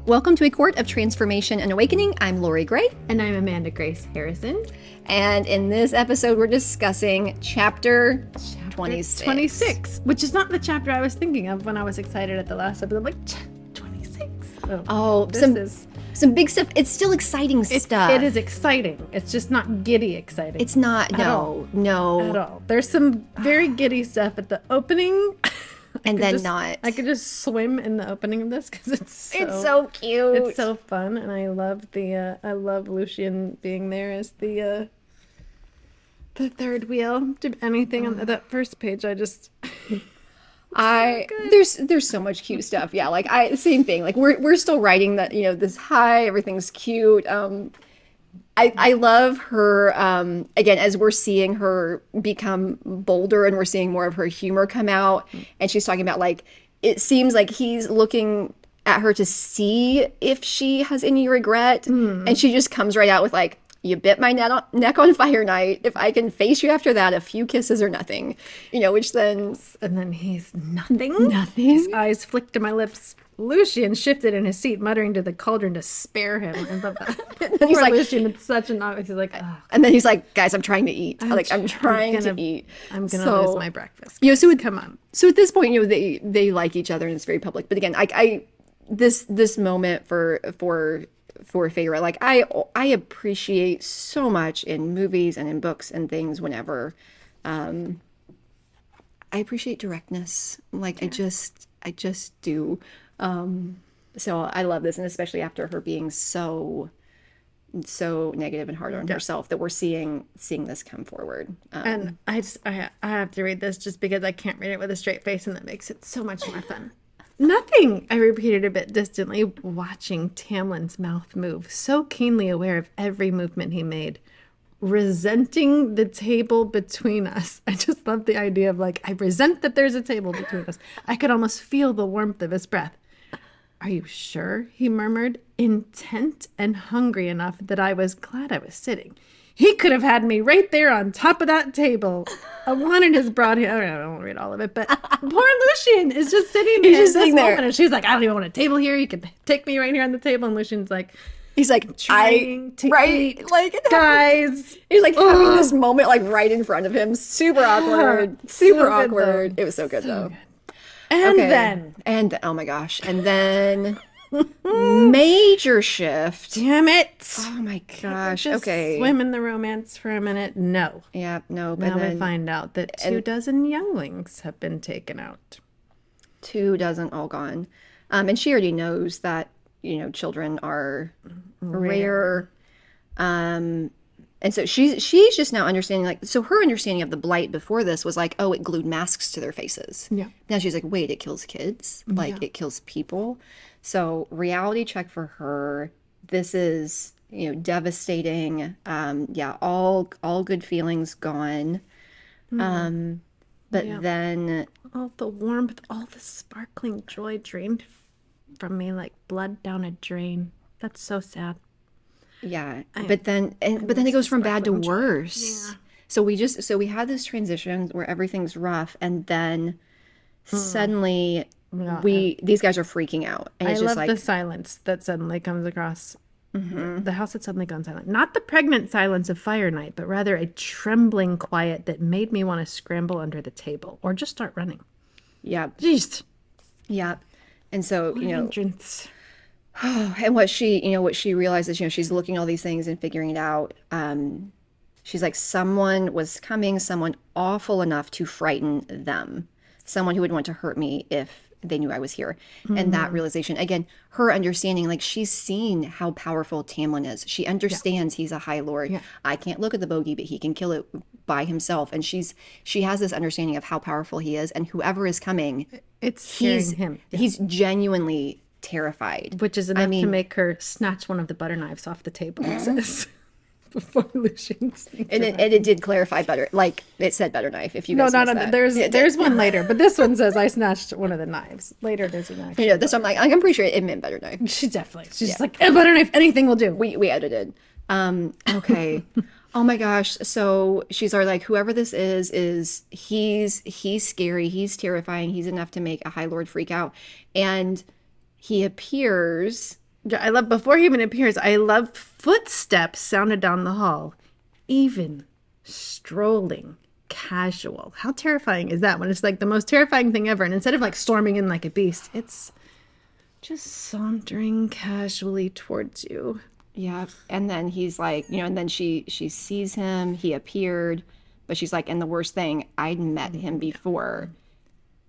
Welcome to A Court of Transformation and Awakening. I'm Lorrie Gray. And I'm Amanda Grace Harrison. And in this episode, we're discussing chapter 26. 26, which is not the chapter I was thinking of when I was excited at the last episode. I'm like, 26. Some big stuff. It's still exciting stuff. It is exciting. It's just not giddy exciting. It's not, no. At all. There's some very giddy stuff at the opening. And then not. I could just swim in the opening of this because it's so cute. It's so fun, and I love Lucian being there as the third wheel. Anything on that first page, there's so much cute stuff. Yeah, like same thing. Like we're still writing that, this high, everything's cute. I love her, again, as we're seeing her become bolder and we're seeing more of her humor come out. And she's talking about, like, it seems like he's looking at her to see if she has any regret. And she just comes right out with, like, you bit my neck on fire night. If I can face you after that, a few kisses or nothing. Which then... And then he's nothing. Nothing. His eyes flicked to my lips. Lucian shifted in his seat, muttering to the cauldron to spare him. I love that. And he's like, Lucian, it's such an obvious. He's like, oh. And then he's like, guys, I'm trying to eat. I'm trying to eat. I'm gonna lose my breakfast. Come on. So at this point, they like each other and it's very public. But again, this moment for Feyre, like I appreciate so much in movies and in books and things whenever I appreciate directness. Like, yes. I just do. So I love this, and especially after her being so negative and hard on herself, that we're seeing this come forward. And I have to read this just because I can't read it with a straight face, and that makes it so much more fun. Nothing, I repeated a bit distantly, watching Tamlin's mouth move, so keenly aware of every movement he made, resenting the table between us. I just love the idea of, like, I resent that there's a table between us. I could almost feel the warmth of his breath. Are you sure? He murmured, intent and hungry enough that I was glad I was sitting. He could have had me right there on top of that table. I wanted his broad hair. I don't want to read all of it, but poor Lucian is just sitting there. He's just sitting there. And she's like, I don't even want a table here. You can take me right here on the table. And Lucian's like, he's like, trying to eat, like, guys. He's like having this moment, like, right in front of him. Super awkward. Super awkward. It was so good, though. Good. And oh my gosh. And then major shift. Damn it. Oh my gosh. Just okay. Swim in the romance for a minute. No. Yeah, no. Now we find out that 24 younglings have been taken out. 24 all gone. And she already knows that, children are rare. And so she's just now understanding, like, so her understanding of the blight before this was like, oh, it glued masks to their faces. Yeah. Now she's like, wait, it kills kids? Like, it kills people? So reality check for her. This is, devastating. All good feelings gone. But then... all the warmth, all the sparkling joy drained from me like blood down a drain. That's so sad. Yeah, but then it goes from bad to worse. Yeah. So we had this transition where everything's rough, and then suddenly these guys are freaking out. And I it's love just like the silence that suddenly comes across the house had suddenly gone silent. Not the pregnant silence of Fire Night, but rather a trembling quiet that made me want to scramble under the table or just start running. Yeah. Jeez. Yeah. And so, entrance. And what she realizes, she's looking at all these things and figuring it out. She's like, someone was coming, someone awful enough to frighten them, someone who would want to hurt me if they knew I was here. And that realization, again, her understanding, like, she's seen how powerful Tamlin is. She understands he's a High Lord. Yeah. I can't look at the bogey, but he can kill it by himself. And she has this understanding of how powerful he is, and whoever is coming, it's him. Yeah. He's genuinely terrified, which is enough to make her snatch one of the butter knives off the table. It says before Lucian's, and it did clarify butter, like it said butter knife. If you guys there's one later, but this one says I snatched one of the knives. Later there's a knife. This one, I'm pretty sure it meant butter knife. She's just like, a butter knife, anything will do. We edited. Okay. Oh my gosh. So she's like, whoever this is he's scary, he's terrifying, he's enough to make a High Lord freak out. And he appears Yeah, I love, before he even appears, I love footsteps sounded down the hall. Even, strolling, casual. How terrifying is that when it's like the most terrifying thing ever? And instead of like storming in like a beast, it's just sauntering casually towards you. Yeah. And then he's like, and then she sees him, he appeared, but she's like, and the worst thing, I'd met him before.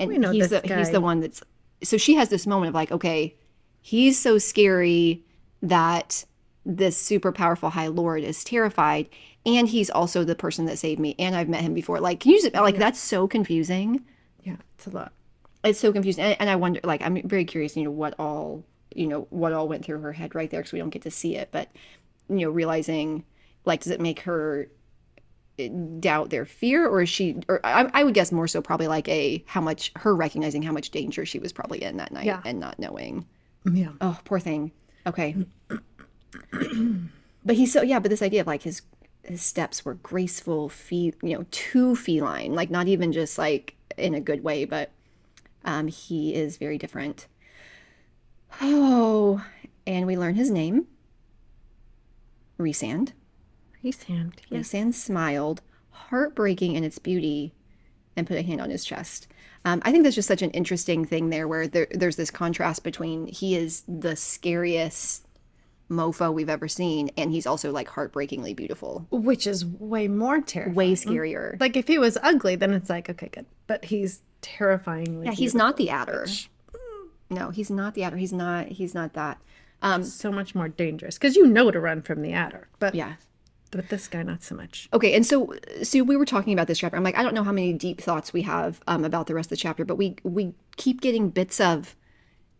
We And know this he's the guy. one that's so she has this moment of like, okay, he's so scary that this super powerful High Lord is terrified, and he's also the person that saved me, and I've met him before. Like, can you just like that's so confusing. Yeah, it's a lot. It's so confusing, and I wonder, like, I'm very curious, what all went through her head right there because we don't get to see it, but realizing, like, does it make her doubt their fear, or is she, or I would guess more so probably like how much her recognizing how much danger she was probably in that night Yeah. and not knowing. Yeah. Oh, poor thing. Okay. But he's so, yeah, but this idea of like his steps were graceful, too feline, like not even just like in a good way, but he is very different. Oh, and we learn his name, Resand. His hand. Yes. Resand smiled, heartbreaking in its beauty, and put a hand on his chest. I think that's just such an interesting thing there, where there's this contrast between he is the scariest mofo we've ever seen, and he's also like heartbreakingly beautiful, Which is way more terrifying. way scarier. Like if he was ugly, then it's like, okay, good. But he's terrifyingly Yeah, he's not the adder. No, he's not the adder. He's not that. So much more dangerous because you know to run from the adder. But Yeah. but this guy, not so much. Okay, and so we were talking about this chapter. I'm like, I don't know how many deep thoughts we have about the rest of the chapter, but we keep getting bits of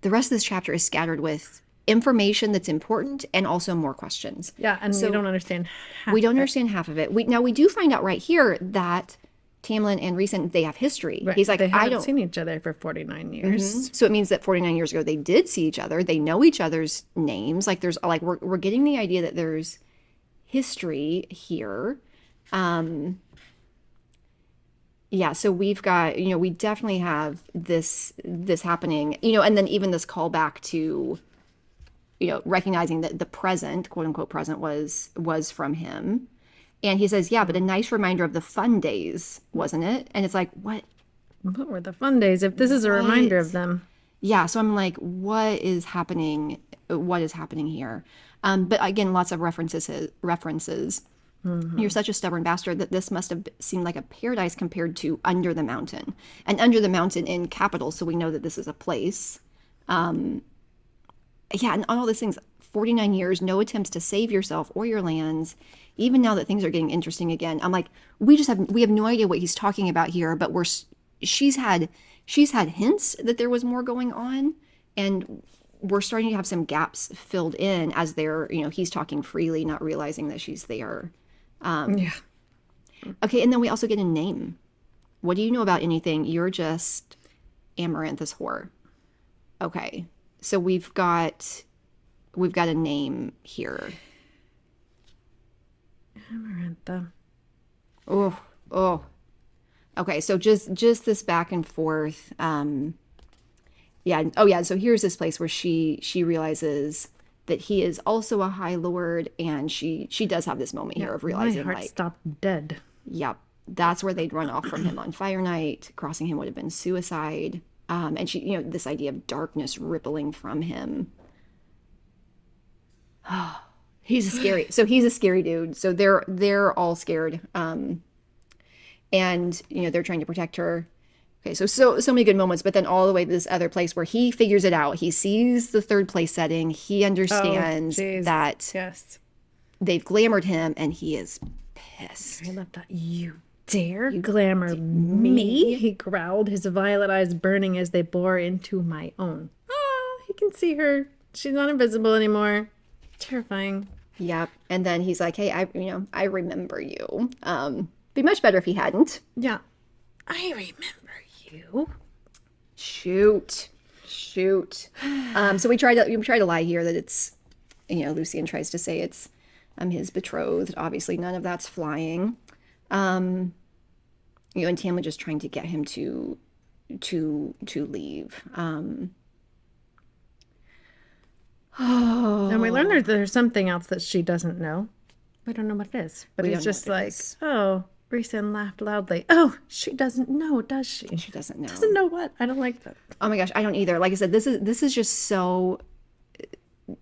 the rest of this chapter is scattered with information that's important and also more questions. Yeah, and So we don't understand. we don't understand half of it. We do find out right here that Tamlin and Rhysand, they have history. Right. He's like, they I haven't don't. seen each other for 49 years. So it means that 49 years ago they did see each other. They know each other's names. Like there's like we're getting the idea that there's history here. Yeah, so we've got, we definitely have this happening, and then even this callback to, recognizing that the present, quote unquote present, was from him. And he says, yeah, but a nice reminder of the fun days, wasn't it? And it's like, what? What were the fun days if this is a reminder of them? Yeah, so I'm like, what is happening? What is happening here? But again, lots of references. You're such a stubborn bastard that this must have seemed like a paradise compared to Under the Mountain. And Under the Mountain in capital, so we know that this is a place. Yeah, and all these things, 49 years, no attempts to save yourself or your lands. Even now that things are getting interesting again, I'm like, we have no idea what he's talking about here, but she's had hints that there was more going on, and we're starting to have some gaps filled in as he's talking freely, not realizing that she's there. Yeah. Okay, and then we also get a name. What do you know about anything? You're just Amaranthus whore. Okay, so we've got a name here. Amarantha. Oh. Okay, so just this back and forth. Yeah. Oh, yeah. So here's this place where she realizes that he is also a High Lord, and she does have this moment here of realizing, my heart like, stopped dead. yep, that's where they'd run off from him on Fire Night. Crossing him would have been suicide. And she, this idea of darkness rippling from him. He's a scary dude. So they're all scared. And they're trying to protect her. Okay, so many good moments, but then all the way to this other place where he figures it out. He sees the third place setting. He understands that Yes. they've glamored him, and he is pissed. I love that. You dare glamour me? He growled, his violet eyes burning as they bore into my own. Oh, he can see her. She's not invisible anymore. Terrifying. Yep. And then he's like, "Hey, I remember you. Be much better if he hadn't." Yeah. I remember you. Shoot. So we try to lie here that it's, Lucian tries to say it's his betrothed. Obviously, none of that's flying. And Tamlin just trying to get him to leave. And we learn Oh, there's something else that she doesn't know. We don't know what it is. But we he's don't know just what it like, is. oh, Rhysand laughed loudly. Oh, she doesn't know, does she? She doesn't Doesn't know. know what? I don't like that. Oh my gosh, I don't either. Like I said, this is just so.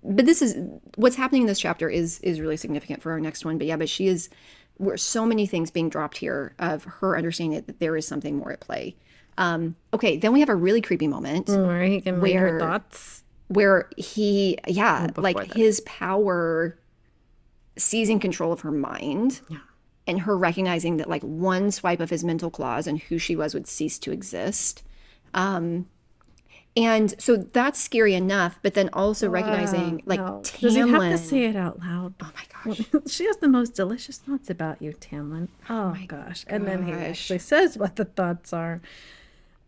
But this is what's happening in this chapter is really significant for our next one. But yeah, but she is. Where so many things being dropped here of her understanding that there is something more at play. Okay, then we have a really creepy moment Where he can read her where thoughts. he, yeah, Well, like before that. his power seizing control of her mind Yeah. and her recognizing that like one swipe of his mental claws and who she was would cease to exist. And so that's scary enough, but then also recognizing like No. Does he have to say Tamlin. it out loud? Oh my gosh. She has the most delicious thoughts about you, Tamlin. Oh, my gosh. And then he gosh. actually says what the thoughts are.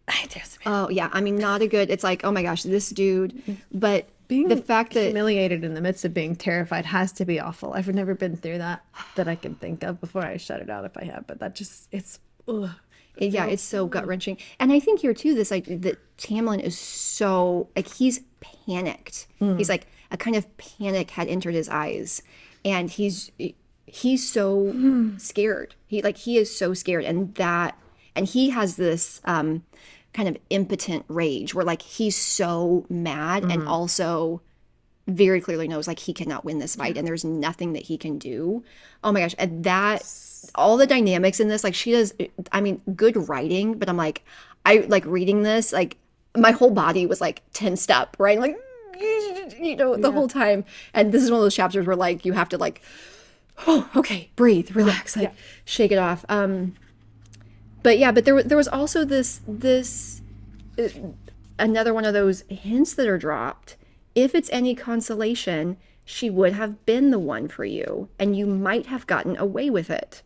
I just Oh yeah, I mean not a good. It's like, oh my gosh, this dude. But the being fact that humiliated in the midst of being terrified has to be awful. I've never been through that I can think of before. I shut it out if I have, but that just it's ugh. yeah, it's so gut wrenching. And I think here too, this like that Tamlin is so like he's panicked. He's like a kind of panic had entered his eyes, and he's so scared. He is so scared, and he has this kind of impotent rage where like he's so mad and also very clearly knows like he cannot win this fight and there's nothing that he can do. Oh my gosh. And that all the dynamics in this, like she does, I mean, good writing, but I'm like, I like reading this, like my whole body was like tensed up, right? Like, the whole time. And this is one of those chapters where like you have to like, oh, okay, breathe, relax, like shake it off. But yeah, but there was also this another one of those hints that are dropped. If it's any consolation, she would have been the one for you, and you might have gotten away with it.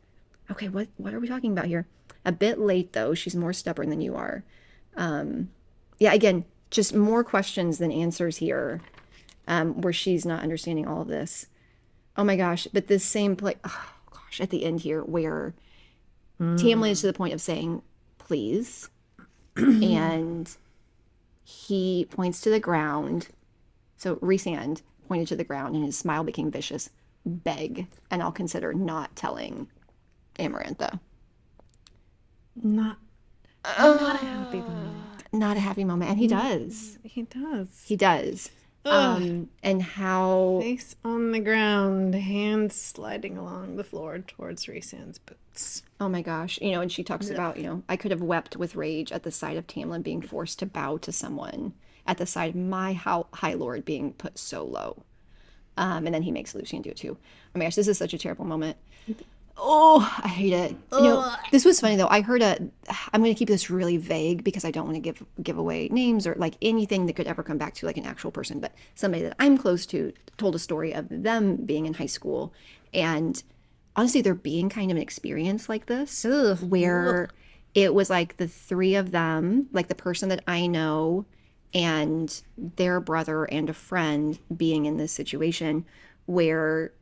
Okay, what are we talking about here? A bit late though. She's more stubborn than you are. Yeah, again, just more questions than answers here, where she's not understanding all of this. Oh my gosh! But this same play, oh gosh, at the end here, where Tamlin is to the point of saying, "Please," and he points to the ground. So Rhysand pointed to the ground and his smile became vicious. Beg, and I'll consider not telling Amarantha. Not not a happy moment. Not a happy moment. And he does. He does. He does. Ugh. And how Face on the ground, hands sliding along the floor towards Rhysand's boots. oh my gosh, and she talks about, I could have wept with rage at the sight of Tamlin being forced to bow to someone, at the sight of my high lord being put so low. And then he makes Lucian do it too. Oh my gosh, this is such a terrible moment. Oh, I hate it. This was funny though. I'm going to keep this really vague because I don't want to give away names or like anything that could ever come back to like an actual person, but somebody that I'm close to told a story of them being in high school, and honestly there being kind of an experience like this where it was like the three of them, like the person that I know and their brother and a friend being in this situation where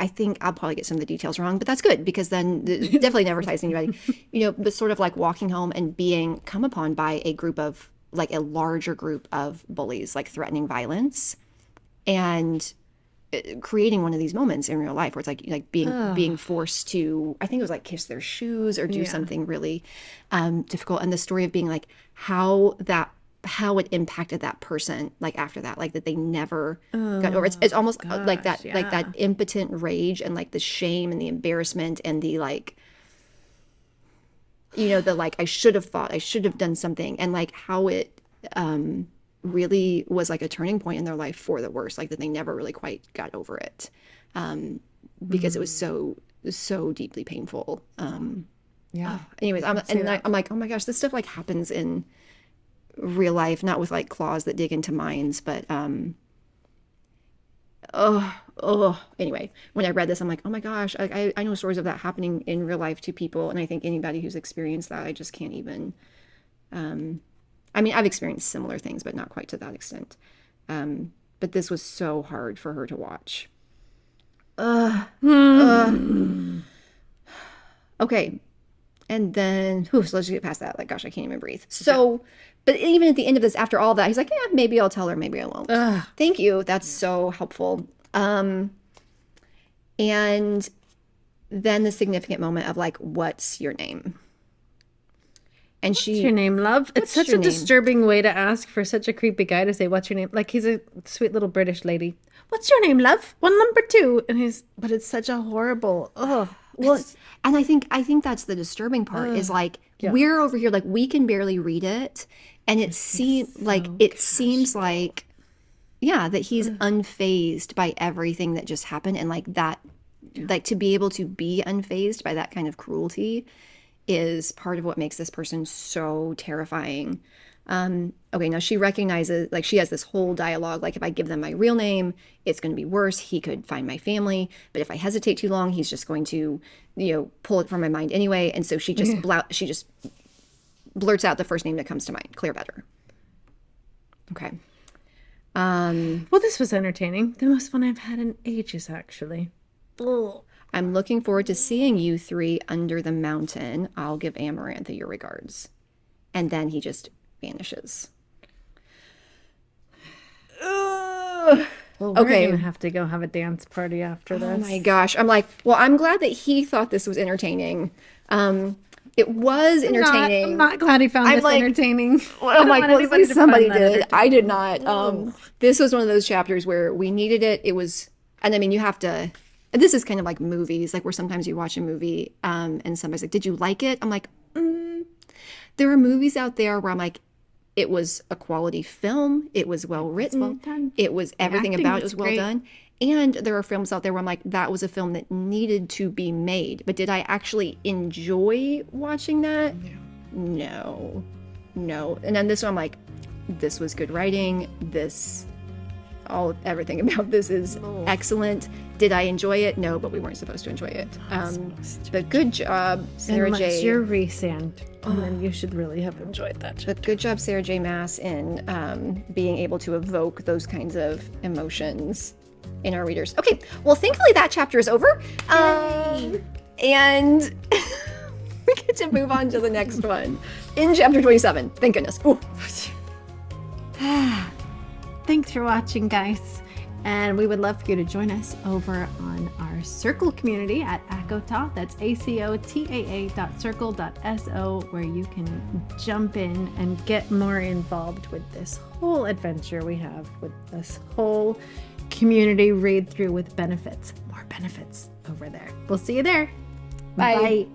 I think I'll probably get some of the details wrong, but that's good because then it definitely never ties anybody, but sort of like walking home and being come upon by a group of like a larger group of bullies, like threatening violence and creating one of these moments in real life where it's like being forced to, I think it was like kiss their shoes or do something really difficult. And the story of being like how it impacted that person like after that, like that they never got over. It's almost like that like that impotent rage and like the shame and the embarrassment and the like the like I should have done something, and like how it really was like a turning point in their life for the worse, like that they never really quite got over it because it was so deeply painful. Anyways, I'm like, oh my gosh, this stuff like happens in real life, not with like claws that dig into minds, but anyway, when I read this I'm like, oh my gosh, I know stories of that happening in real life to people, and I think anybody who's experienced that, I just can't even I mean I've experienced similar things but not quite to that extent, but this was so hard for her to watch. Okay, and then so let's just get past that. Like, gosh, I can't even breathe. So But even at the end of this, after all that, he's like, yeah, maybe I'll tell her, maybe I won't. Ugh. Thank you. That's so helpful. And then the significant moment of like, what's your name? And What's your name, love? It's such a your name? disturbing way to ask for such a creepy guy to say, what's your name? Like, he's a sweet little British lady. What's your name, love? One number two. And but it's such a horrible, Well, and I think that's the disturbing part is like we're over here like we can barely read it, and it seems like that he's unfazed by everything that just happened, and like that, like to be able to be unfazed by that kind of cruelty is part of what makes this person so terrifying. Okay, now she recognizes, like she has this whole dialogue, like if I give them my real name, it's going to be worse. He could find my family, but if I hesitate too long, he's just going to, pull it from my mind anyway. And so she just blurts out the first name that comes to mind, Claire Better. Okay. Well, this was entertaining. The most fun I've had in ages, actually. Ugh. I'm looking forward to seeing you three under the mountain. I'll give Amarantha your regards. And then he just vanishes. Ugh. Well, we're going to have to go have a dance party after this. Oh my gosh. I'm like, well, I'm glad that he thought this was entertaining. It was entertaining. I'm not glad he found this entertaining. Well, I'm like, well, at least somebody did. I did not. This was one of those chapters where we needed it. It was, and I mean, you have to, this is kind of like movies, like where sometimes you watch a movie and somebody's like, did you like it? I'm like, there are movies out there where I'm like, it was a quality film. It was well written. Well done. It was everything about it was well done. And there are films out there where I'm like, that was a film that needed to be made. But did I actually enjoy watching that? No. And then this one, I'm like, this was good writing. Everything about this is excellent. Did I enjoy it? No, but we weren't supposed to enjoy it. But good job, Sarah J. Unless you're Rhysand, and then you should really have enjoyed that. But good job, Sarah J. Maas, in being able to evoke those kinds of emotions in our readers. Okay, well, thankfully that chapter is over. And we get to move on to the next one in chapter 27. Thank goodness. Ooh. Thanks for watching, guys. And we would love for you to join us over on our Circle community at ACOTA. That's ACOTAA.circle.so, where you can jump in and get more involved with this whole adventure we have with this whole community read through with benefits. More benefits over there. We'll see you there. Bye. Bye.